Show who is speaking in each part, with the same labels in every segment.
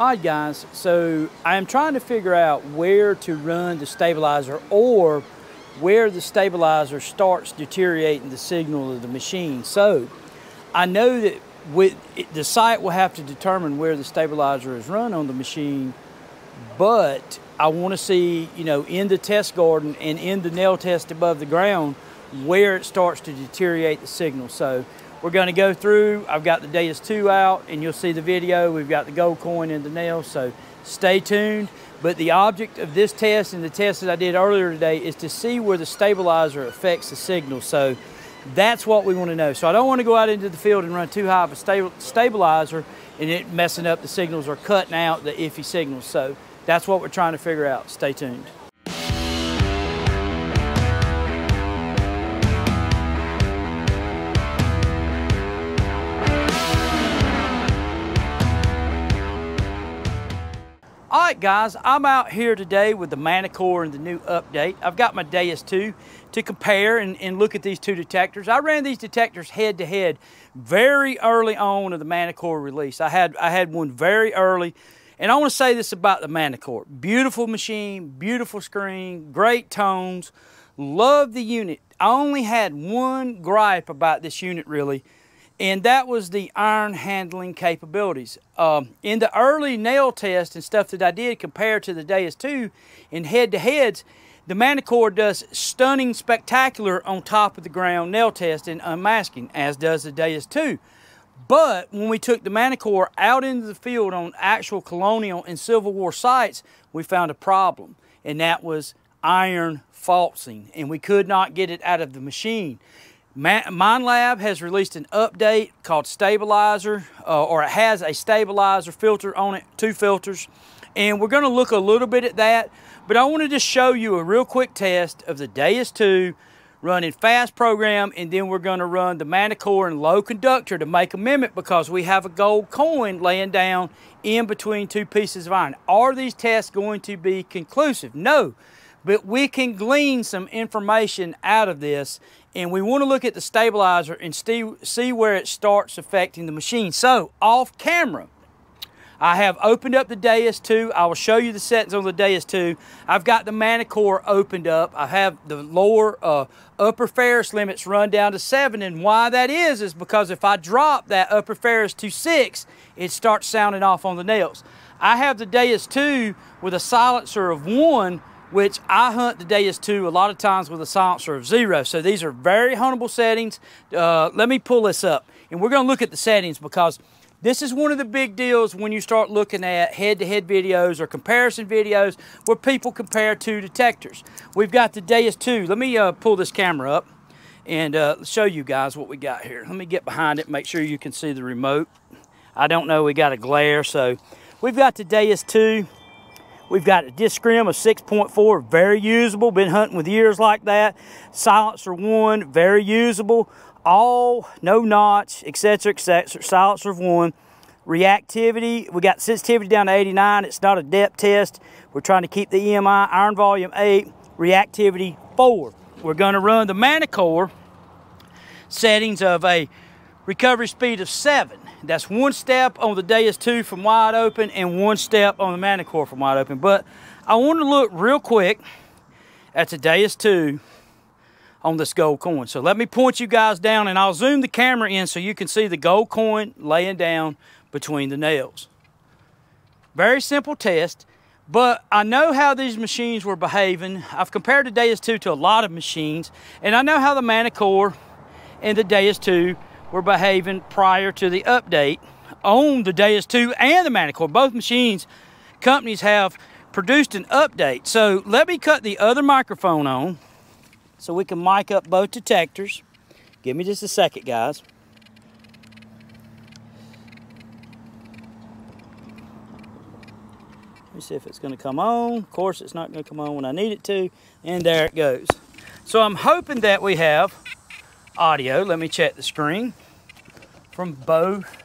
Speaker 1: Alright guys, so I am trying to figure out where to run the stabilizer or where the stabilizer starts deteriorating the signal of the machine. So I know that the site will have to determine where the stabilizer is run on the machine, but I want to see, you know, in the test garden and in the nail test above the ground where it starts to deteriorate the signal. So we're going to go through. I've got the Deus 2 out and you'll see the video. We've got the gold coin in the nail, so stay tuned. But the object of this test and the test that I did earlier today is to see where the stabilizer affects the signal. So that's what we want to know. So I don't want to go out into the field and run too high of a stabilizer and it messing up the signals or cutting out the iffy signals. So that's what we're trying to figure out. Stay tuned. All right, guys, I'm out here today with the Manticore and the new update. I've got my Deus 2 to compare and look at these two detectors. I ran these detectors head to head very early on in the Manticore release. I had one very early, and I want to say this about the Manticore. Beautiful machine, beautiful screen, great tones, love the unit. I only had one gripe about this unit really, and that was the iron handling capabilities. In the early nail test and stuff that I did compared to the Deus 2 in head-to-heads, the Manticore does stunning spectacular on top of the ground nail test and unmasking, as does the Deus 2. But when we took the Manticore out into the field on actual colonial and Civil War sites, we found a problem, and that was iron falsing, and we could not get it out of the machine. Minelab has released an update called Stabilizer, or it has a stabilizer filter on it, 2 filters, and we're going to look a little bit at that, but I want to just show you a real quick test of the Deus 2 running fast program, and then we're going to run the Manticore and low conductor to make a mimic because we have a gold coin laying down in between 2 pieces of iron. Are these tests going to be conclusive? No. But we can glean some information out of this, and we want to look at the stabilizer and see where it starts affecting the machine. So, off camera, I have opened up the Deus 2. I will show you the settings on the Deus 2. I've got the Manticore opened up. I have the lower upper ferrous limits run down to 7, and why that is because if I drop that upper ferrous to 6, it starts sounding off on the nails. I have the Deus 2 with a silencer of 1, which I hunt the Deus 2 a lot of times with a silencer of 0. So these are very huntable settings. Let me pull this up, and we're going to look at the settings because this is one of the big deals when you start looking at head-to-head videos or comparison videos where people compare 2 detectors. We've got the Deus 2. Let me pull this camera up and show you guys what we got here. Let me get behind it, make sure you can see the remote. I don't know, we got a glare, so we've got the Deus 2. We've got a disc scrim of 6.4, very usable. Been hunting with years like that. Silencer 1, very usable. All, no notch, etc., etc. Silencer of 1. Reactivity, we got sensitivity down to 89. It's not a depth test. We're trying to keep the EMI. Iron volume 8. Reactivity 4. We're going to run the Manticore settings of a recovery speed of 7. That's 1 step on the Deus 2 from wide open and 1 step on the Manticore from wide open. But I want to look real quick at the Deus 2 on this gold coin. So let me point you guys down, and I'll zoom the camera in so you can see the gold coin laying down between the nails. Very simple test, but I know how these machines were behaving. I've compared the Deus 2 to a lot of machines, and I know how the Manticore and the Deus 2 were behaving prior to the update on the Deus 2 and the Manticore. Both machines, companies have produced an update. So let me cut the other microphone on so we can mic up both detectors. Give me just a second, guys. Let me see if it's going to come on. Of course, it's not going to come on when I need it to. And there it goes. So I'm hoping that we have audio. Let me check the screen from both.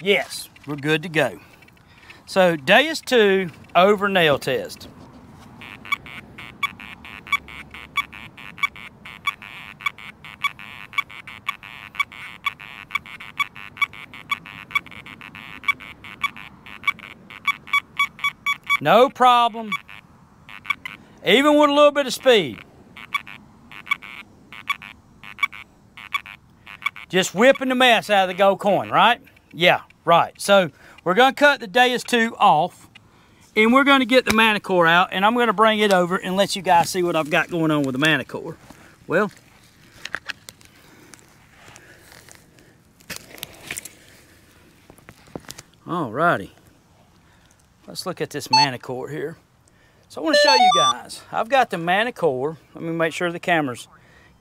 Speaker 1: Yes, we're good to go. So Deus 2 over nail test. No problem. Even with a little bit of speed. Just whipping the mess out of the gold coin, right? Yeah, right. So we're going to cut the Deus 2 off, and we're going to get the Manticore out, and I'm going to bring it over and let you guys see what I've got going on with the Manticore. Well, alrighty. Let's look at this Manticore here. So I want to show you guys. I've got the Manticore. Let me make sure the camera's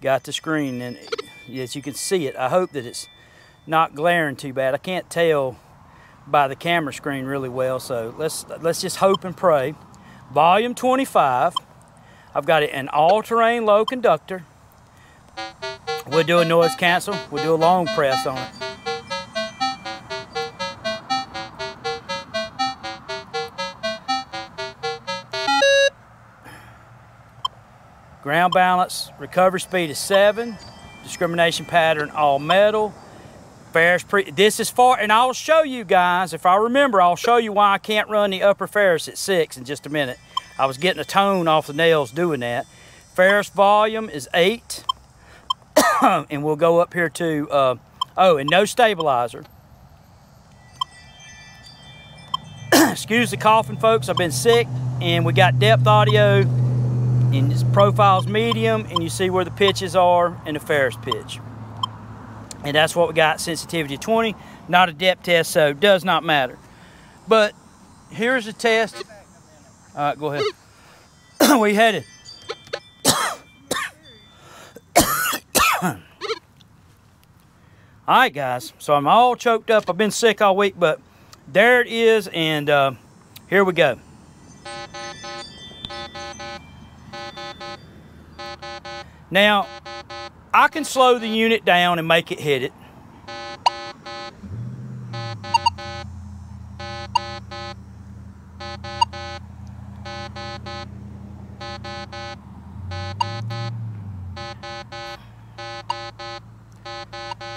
Speaker 1: got the screen, and yes, you can see it. I hope that it's not glaring too bad. I can't tell by the camera screen really well, so let's just hope and pray. Volume 25. I've got it an all-terrain low conductor. We'll do a noise cancel. We'll do a long press on it. Ground balance, recovery speed is 7. Discrimination pattern, all metal. Ferrous this is far, and I'll show you guys, if I remember, I'll show you why I can't run the upper ferrous at 6 in just a minute. I was getting a tone off the nails doing that. Ferrous volume is 8. And we'll go up here to, oh, and no stabilizer. Excuse the coughing, folks. I've been sick, and we got depth audio. And this profile's medium, and you see where the pitches are and the ferrous pitch. And that's what we got, sensitivity 20, not a depth test, so it does not matter. But here's the test. All right, go ahead. Where you headed? All right, guys, so I'm all choked up. I've been sick all week, but there it is, and here we go. Now, I can slow the unit down and make it hit it.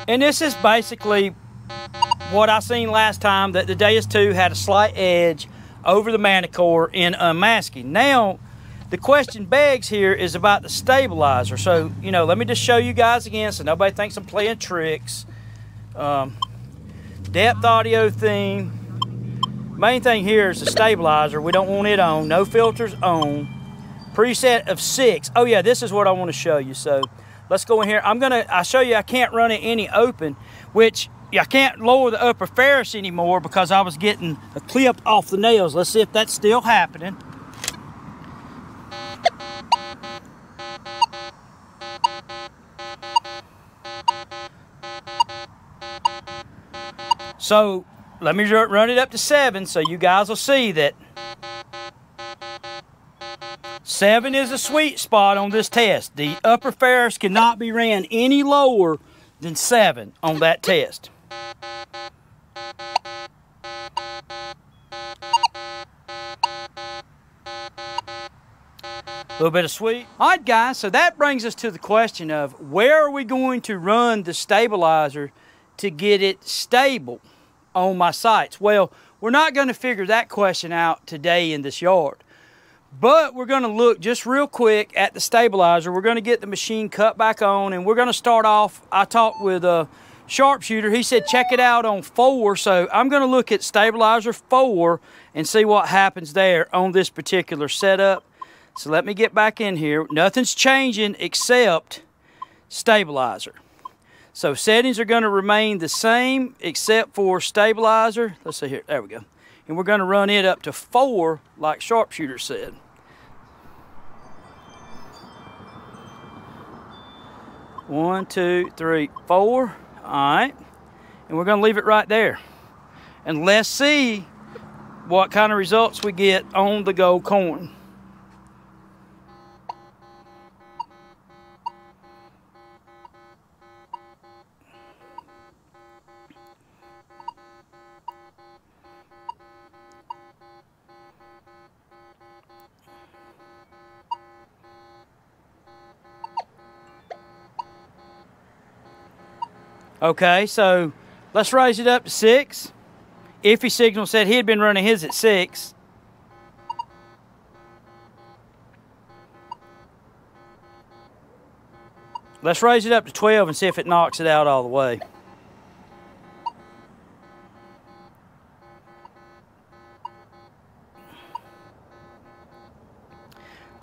Speaker 1: And this is basically what I seen last time, that the Deus 2 had a slight edge over the Manticore in unmasking. Now, the question begs here is about the stabilizer. So, you know, let me just show you guys again so nobody thinks I'm playing tricks. Depth audio theme. Main thing here is the stabilizer. We don't want it on. No filters on. Preset of 6. Oh yeah, this is what I want to show you. So let's go in here. I'll show you I can't run it any open, which I can't lower the upper ferrous anymore because I was getting a clip off the nails. Let's see if that's still happening. So let me run it up to 7 so you guys will see that 7 is a sweet spot on this test. The upper ferrous cannot be ran any lower than 7 on that test. A little bit of sweet. All right, guys, so that brings us to the question of where are we going to run the stabilizer to get it stable on my sights? Well, we're not going to figure that question out today in this yard, but we're going to look just real quick at the stabilizer. We're going to get the machine cut back on, and we're going to start off. I talked with a sharpshooter. He said check it out on 4, so I'm going to look at stabilizer 4 and see what happens there on this particular setup. So let me get back in here. Nothing's changing except stabilizer. So settings are going to remain the same except for stabilizer. Let's see here. There we go. And we're going to run it up to 4 like sharpshooter said. One, two, three, 4. All right. And we're going to leave it right there. And let's see what kind of results we get on the gold coin. Okay, so let's raise it up to 6. Iffy Signal said he had been running his at 6. Let's raise it up to 12 and see if it knocks it out all the way.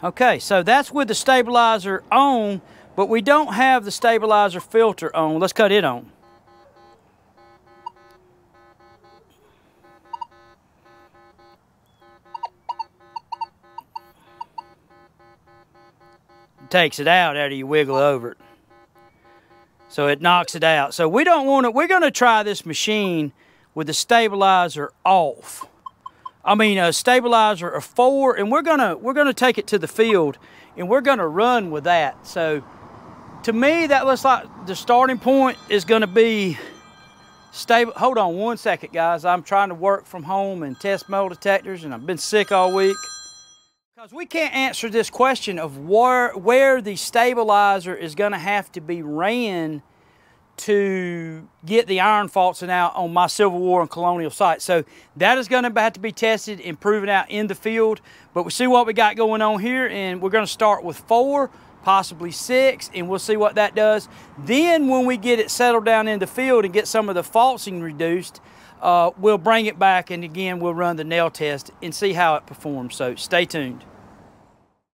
Speaker 1: Okay, so that's with the stabilizer on, but we don't have the stabilizer filter on. Let's cut it on. It takes it out after you wiggle over it. So it knocks it out. So we don't want it. We're going to try this machine with the stabilizer off. I mean, a stabilizer of 4, and we're gonna take it to the field, and we're gonna run with that. So, to me, that looks like the starting point is gonna be stable. Hold on one second, guys. I'm trying to work from home and test metal detectors, and I've been sick all week. Because we can't answer this question of where the stabilizer is gonna have to be ran to get the iron faults out on my Civil War and Colonial site. So that is going to have to be tested and proven out in the field. But we see what we got going on here, and we're going to start with 4, possibly 6, and we'll see what that does. Then when we get it settled down in the field and get some of the faulting reduced, we'll bring it back, and again we'll run the nail test and see how it performs. So stay tuned.